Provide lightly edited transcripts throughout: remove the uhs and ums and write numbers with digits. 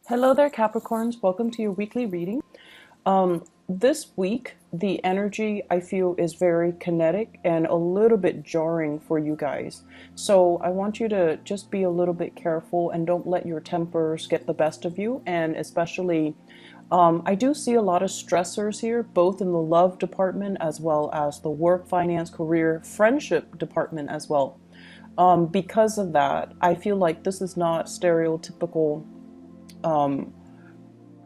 Hello there, Capricorns. Welcome to your weekly reading. This week, the energy I feel is very kinetic and a little bit jarring for you guys. So I want you to just be a little bit careful and don't let your tempers get the best of you. And especially, I do see a lot of stressors here, both in the love department as well as the work, finance, career, friendship department as well. Because of that, I feel like this is not stereotypical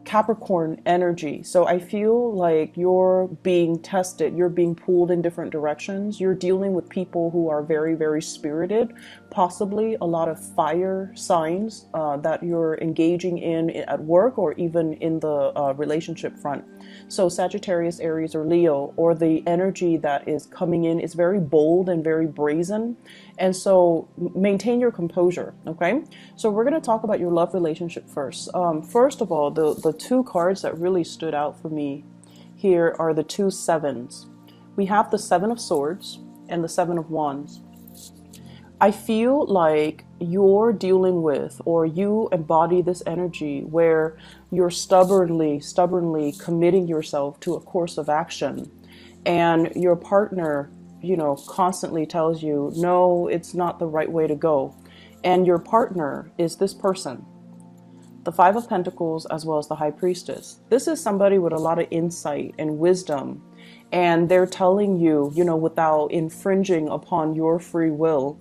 Capricorn energy. So I feel like you're being tested, you're being pulled in different directions. You're dealing with people who are very, very spirited, possibly a lot of fire signs that you're engaging in at work or even in the relationship front. So Sagittarius, Aries, or Leo, or the energy that is coming in is very bold and very brazen. And so maintain your composure, okay? So we're going to talk about your love relationship first. First of all, the two cards that really stood out for me here are the two sevens. We have the Seven of Swords and the Seven of Wands. I feel like you're dealing with, or you embody this energy where you're stubbornly committing yourself to a course of action, and your partner, constantly tells you, no, it's not the right way to go. And your partner is this person, the Five of Pentacles as well as the High Priestess. This is somebody with a lot of insight and wisdom, and they're telling you, without infringing upon your free will,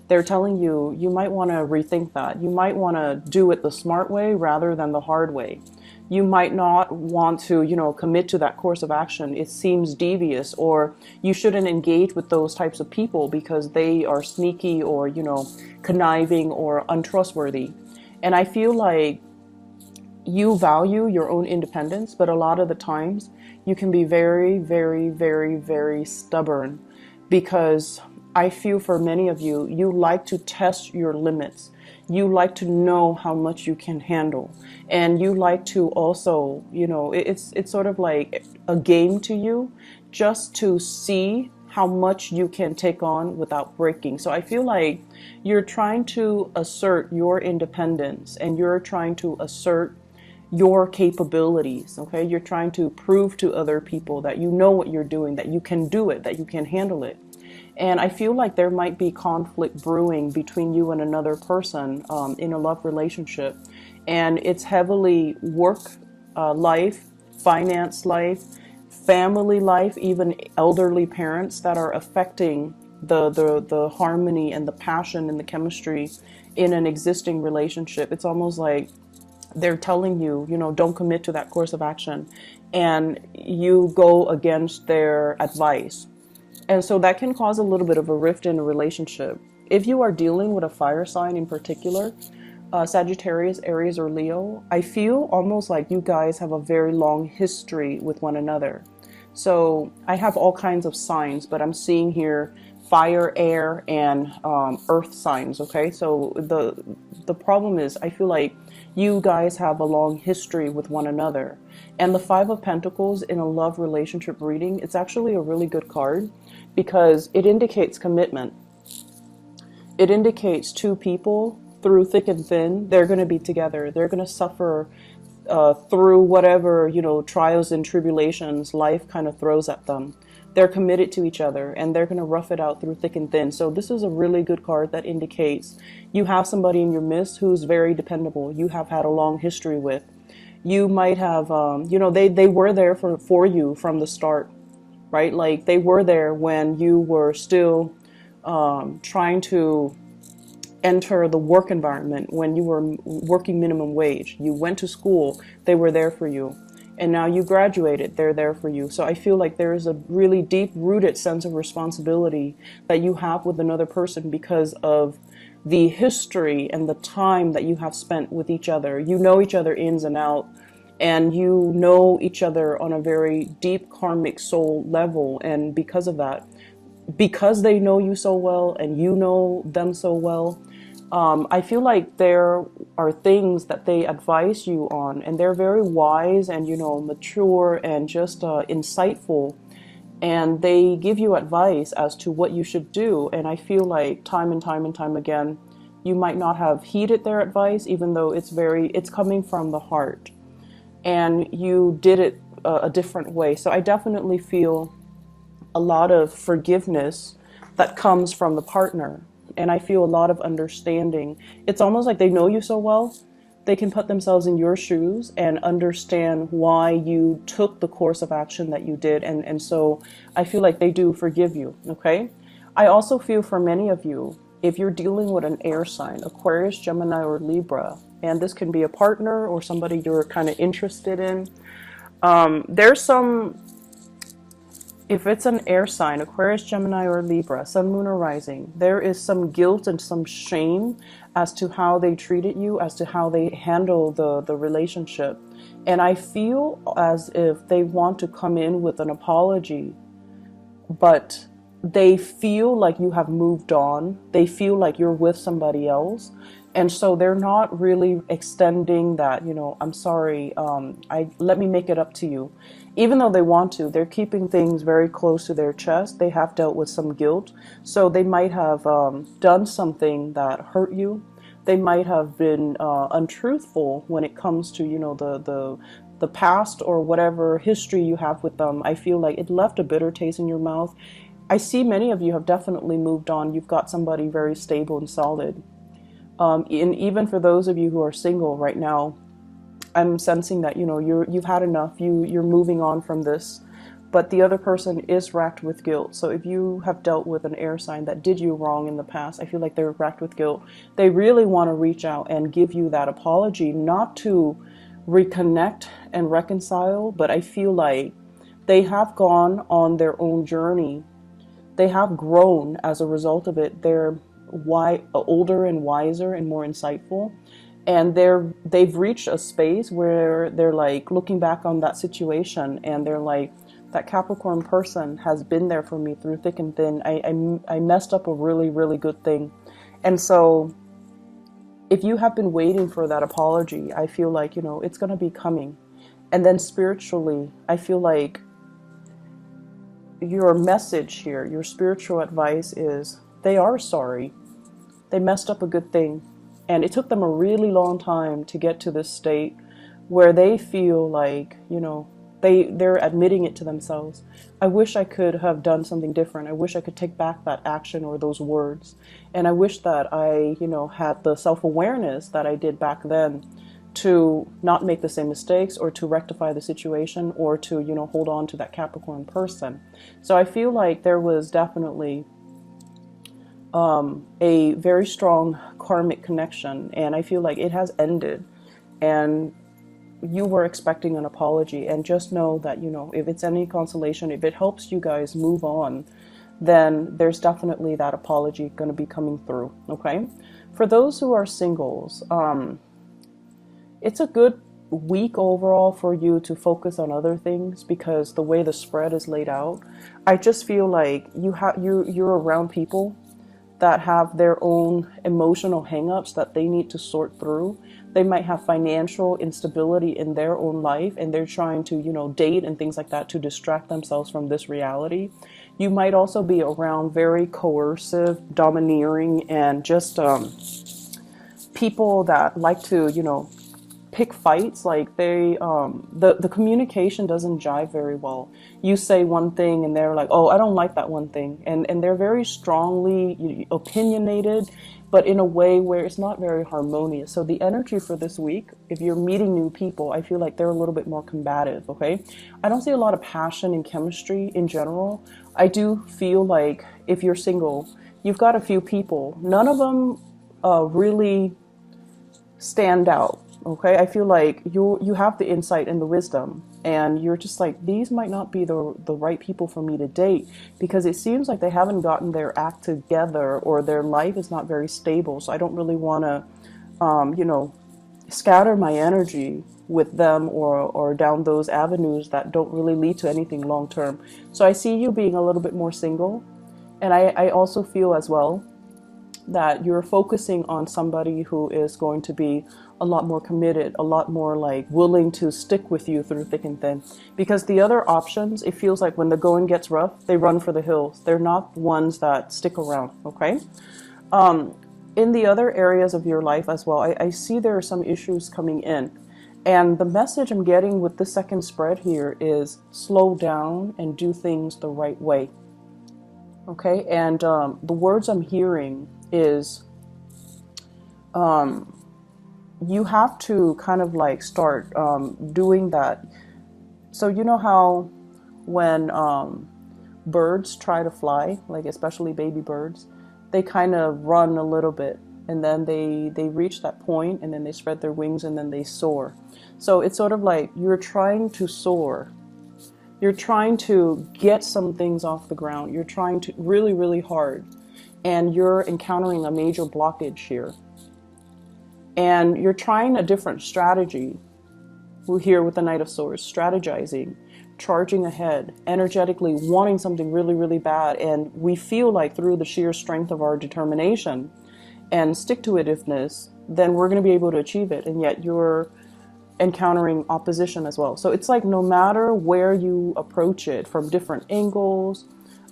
they're telling you, you might want to rethink that. You might want to do it the smart way rather than the hard way. You might not want to, commit to that course of action. It seems devious, or you shouldn't engage with those types of people because they are sneaky or, conniving or untrustworthy. And I feel like you value your own independence, but a lot of the times you can be very, very, very, very stubborn, because I feel for many of you, you like to test your limits. You like to know how much you can handle. And you like to also, it's sort of like a game to you, just to see how much you can take on without breaking. So I feel like you're trying to assert your independence, and you're trying to assert your capabilities, okay? You're trying to prove to other people that you know what you're doing, that you can do it, that you can handle it. And I feel like there might be conflict brewing between you and another person in a love relationship. And it's heavily work life, finance life, family life, even elderly parents that are affecting the harmony and the passion and the chemistry in an existing relationship. It's almost like they're telling you, don't commit to that course of action, and you go against their advice. And so that can cause a little bit of a rift in a relationship. If you are dealing with a fire sign in particular, Sagittarius, Aries, or Leo, I feel almost like you guys have a very long history with one another. So I have all kinds of signs, but I'm seeing here fire, air, and earth signs, okay? So the problem is, I feel like you guys have a long history with one another. And the Five of Pentacles in a love relationship reading, it's actually a really good card because it indicates commitment. It indicates two people through thick and thin. They're going to be together. They're going to suffer through whatever, trials and tribulations life kind of throws at them. They're committed to each other, and they're going to rough it out through thick and thin. So this is a really good card that indicates you have somebody in your midst who's very dependable. You have had a long history with. You might have, they were there for you from the start, right? Like they were there when you were still trying to enter the work environment, when you were working minimum wage. You went to school, they were there for you. And now you graduated, they're there for you. So I feel like there is a really deep-rooted sense of responsibility that you have with another person because of the history and the time that you have spent with each other. You know each other ins and out, and you know each other on a very deep karmic soul level. And because of that, because they know you so well and you know them so well, I feel like there are things that they advise you on, and they're very wise and, mature and just insightful. And they give you advice as to what you should do. And I feel like time and time and time again, You might not have heeded their advice, even though it's coming from the heart, and you did it a different way. So I definitely feel a lot of forgiveness that comes from the partner. And I feel a lot of understanding. It's almost like they know you so well, they can put themselves in your shoes and understand why you took the course of action that you did. And so I feel like they do forgive you, okay? I also feel for many of you, if you're dealing with an air sign, Aquarius, Gemini, or Libra, and this can be a partner or somebody you're kind of interested in, there's some, if it's an air sign, Aquarius, Gemini, or Libra, Sun, Moon, or Rising, there is some guilt and some shame as to how they treated you, as to how they handle the relationship. And I feel as if they want to come in with an apology, but they feel like you have moved on. They feel like you're with somebody else. And so they're not really extending that, I'm sorry, let me make it up to you. Even though they want to, they're keeping things very close to their chest. They have dealt with some guilt. So they might have done something that hurt you. They might have been untruthful when it comes to, the past or whatever history you have with them. I feel like it left a bitter taste in your mouth. I see many of you have definitely moved on. You've got somebody very stable and solid. And even for those of you who are single right now, I'm sensing that, you've had enough. You're moving on from this, but the other person is racked with guilt. So if you have dealt with an air sign that did you wrong in the past, I feel like they're racked with guilt. They really want to reach out and give you that apology, not to reconnect and reconcile, but I feel like they have gone on their own journey. They have grown as a result of it. They're older and wiser and more insightful, and they've reached a space where they're like looking back on that situation and they're like, that Capricorn person has been there for me through thick and thin. I messed up a really, really good thing. And so if you have been waiting for that apology, I feel like, it's going to be coming. And then spiritually, I feel like your message here, your spiritual advice is they are sorry. They messed up a good thing. And it took them a really long time to get to this state where they feel like, they're admitting it to themselves. I wish I could have done something different. I wish I could take back that action or those words. And I wish that I, had the self-awareness that I did back then to not make the same mistakes or to rectify the situation or to, hold on to that Capricorn person. So I feel like there was definitely a very strong karmic connection, and I feel like it has ended, and you were expecting an apology. And just know that, if it's any consolation, if it helps you guys move on, then there's definitely that apology going to be coming through. Okay. For those who are singles, it's a good week overall for you to focus on other things, because the way the spread is laid out, I just feel like you're around people that have their own emotional hangups that they need to sort through. They might have financial instability in their own life, and they're trying to, date and things like that to distract themselves from this reality. You might also be around very coercive, domineering, and just people that like to, pick fights. Like the communication doesn't jive very well. You say one thing and they're like, oh, I don't like that one thing. And they're very strongly opinionated, but in a way where it's not very harmonious. So the energy for this week, if you're meeting new people, I feel like they're a little bit more combative, okay? I don't see a lot of passion and chemistry in general. I do feel like if you're single, you've got a few people. None of them really stand out. Okay, I feel like you have the insight and the wisdom, and you're just like, these might not be the right people for me to date, because it seems like they haven't gotten their act together, or their life is not very stable. So I don't really want to, scatter my energy with them or down those avenues that don't really lead to anything long term. So I see you being a little bit more single, and I also feel as well that you're focusing on somebody who is going to be a lot more committed, a lot more like willing to stick with you through thick and thin. Because the other options, it feels like when the going gets rough, they run for the hills. They're not ones that stick around, okay? in the other areas of your life as well, I see there are some issues coming in. And the message I'm getting with the second spread here is slow down and do things the right way. Okay, and the words I'm hearing is you have to kind of like start doing that. So you know how when birds try to fly, like especially baby birds, they kind of run a little bit and then they reach that point and then they spread their wings and then they soar. So it's sort of like you're trying to soar. You're trying to get some things off the ground. You're trying to really, really hard. And you're encountering a major blockage here. And you're trying a different strategy. We're here with the Knight of Swords, strategizing, charging ahead, energetically wanting something really, really bad. And we feel like through the sheer strength of our determination and stick-to-itiveness, then we're going to be able to achieve it. And yet you're encountering opposition as well. So it's like no matter where you approach it, from different angles,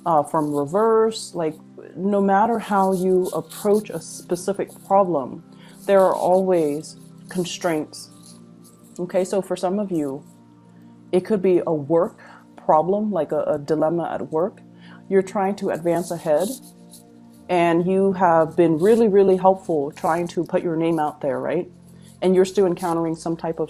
from reverse, like no matter how you approach a specific problem, there are always constraints. Okay, so for some of you, it could be a work problem, like a dilemma at work. You're trying to advance ahead and you have been really, really helpful trying to put your name out there, right? And you're still encountering some type of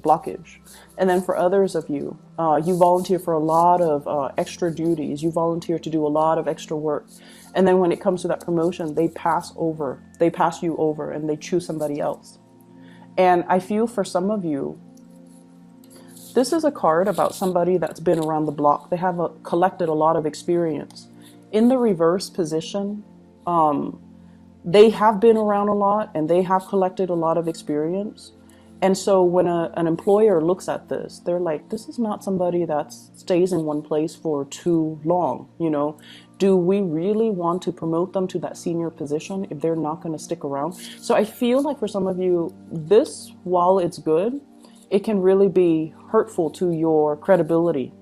blockage. And then for others of you, you volunteer for a lot of extra duties. You volunteer to do a lot of extra work. And then when it comes to that promotion, they pass you over and they choose somebody else. And I feel for some of you, this is a card about somebody that's been around the block. They have collected a lot of experience. In the reverse position, they have been around a lot and they have collected a lot of experience. And so when an employer looks at this, they're like, this is not somebody that stays in one place for too long. You know, do we really want to promote them to that senior position if they're not going to stick around? So I feel like for some of you, this, while it's good, it can really be hurtful to your credibility.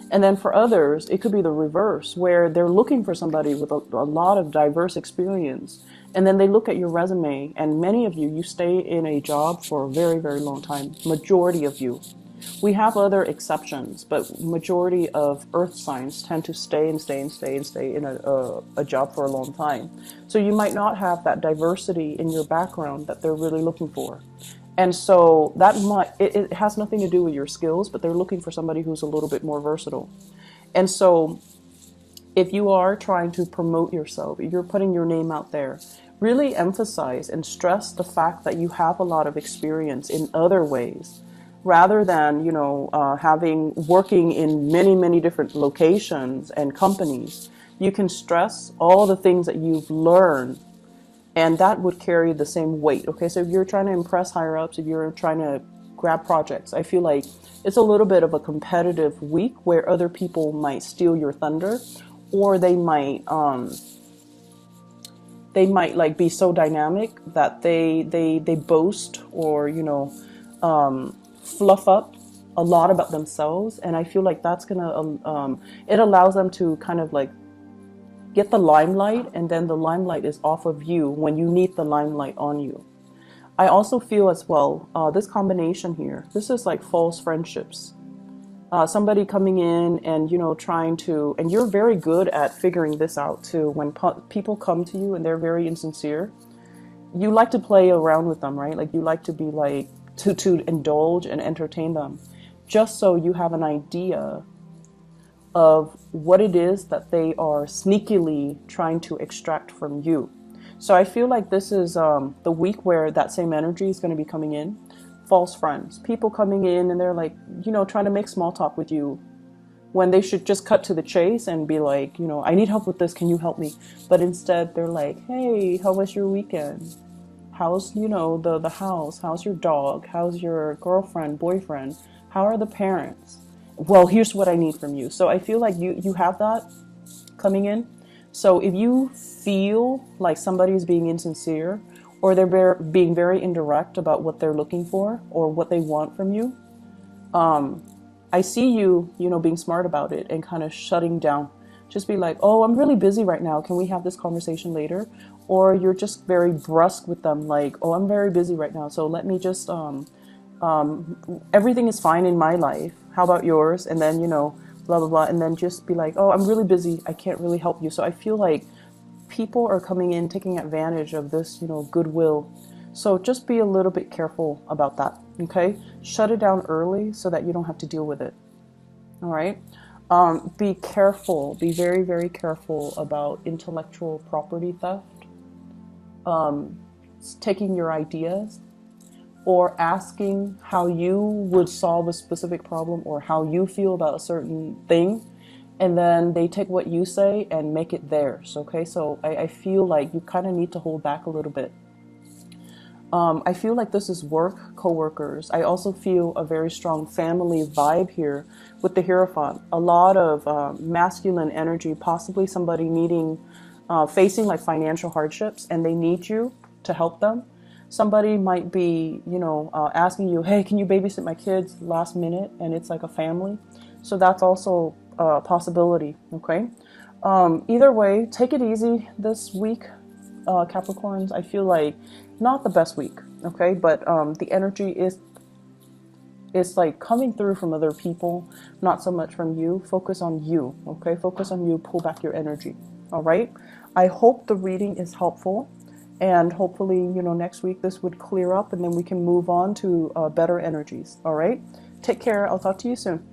And then for others, it could be the reverse, where they're looking for somebody with a lot of diverse experience. And then they look at your resume, and many of you stay in a job for a very, very long time. Majority of you. We have other exceptions, but majority of earth signs tend to stay in a job for a long time. So you might not have that diversity in your background that they're really looking for. And so it has nothing to do with your skills, but they're looking for somebody who's a little bit more versatile. And so if you are trying to promote yourself, you're putting your name out there, really emphasize and stress the fact that you have a lot of experience in other ways, rather than, working in many, many different locations and companies. You can stress all the things that you've learned, and that would carry the same weight. Okay, so if you're trying to impress higher ups, if you're trying to grab projects, I feel like it's a little bit of a competitive week where other people might steal your thunder, or they might like be so dynamic that they boast or fluff up a lot about themselves. And I feel like that's gonna it allows them to kind of like get the limelight, and then the limelight is off of you when you need the limelight on you. I also feel as well, this combination here, this is like false friendships. Somebody coming in and, trying to, and you're very good at figuring this out too. When people come to you and they're very insincere, you like to play around with them, right? Like you like to be like, to indulge and entertain them, just so you have an idea of what it is that they are sneakily trying to extract from you. So I feel like this is the week where that same energy is going to be coming in. False friends, people coming in and they're like, trying to make small talk with you when they should just cut to the chase and be like, I need help with this. Can you help me? But instead they're like, hey, how was your weekend? How's, the house? How's your dog? How's your girlfriend, boyfriend? How are the parents? Well, here's what I need from you. So I feel like you have that coming in. So if you feel like somebody's being insincere, or they're being very indirect about what they're looking for or what they want from you, I see you, being smart about it and kind of shutting down. Just be like, oh, I'm really busy right now. Can we have this conversation later? or you're just very brusque with them, like, oh, I'm very busy right now, so let me just everything is fine in my life, how about yours? And then, you know, blah blah blah, and then just be like, oh, I'm really busy, I can't really help you. So I feel like people are coming in taking advantage of this, you know, goodwill. So just be a little bit careful about that. Okay, shut it down early so that you don't have to deal with it. All right. Be careful, be very, very careful about intellectual property theft, taking your ideas, or asking how you would solve a specific problem or how you feel about a certain thing. And then they take what you say and make it theirs. Okay, so I feel like you kind of need to hold back a little bit. I feel like this is work, co-workers. I also feel a very strong family vibe here with the Hierophant. A lot of masculine energy, possibly somebody needing, facing like financial hardships, and they need you to help them. Somebody might be, you know, asking you, hey, can you babysit my kids last minute? And it's like a family. So that's also a possibility, okay? Either way, take it easy this week, Capricorns. I feel like not the best week, okay? But the energy is like coming through from other people, not so much from you. Focus on you, okay? Focus on you, pull back your energy, all right? I hope the reading is helpful. And hopefully, you know, next week this would clear up and then we can move on to better energies. All right. Take care. I'll talk to you soon.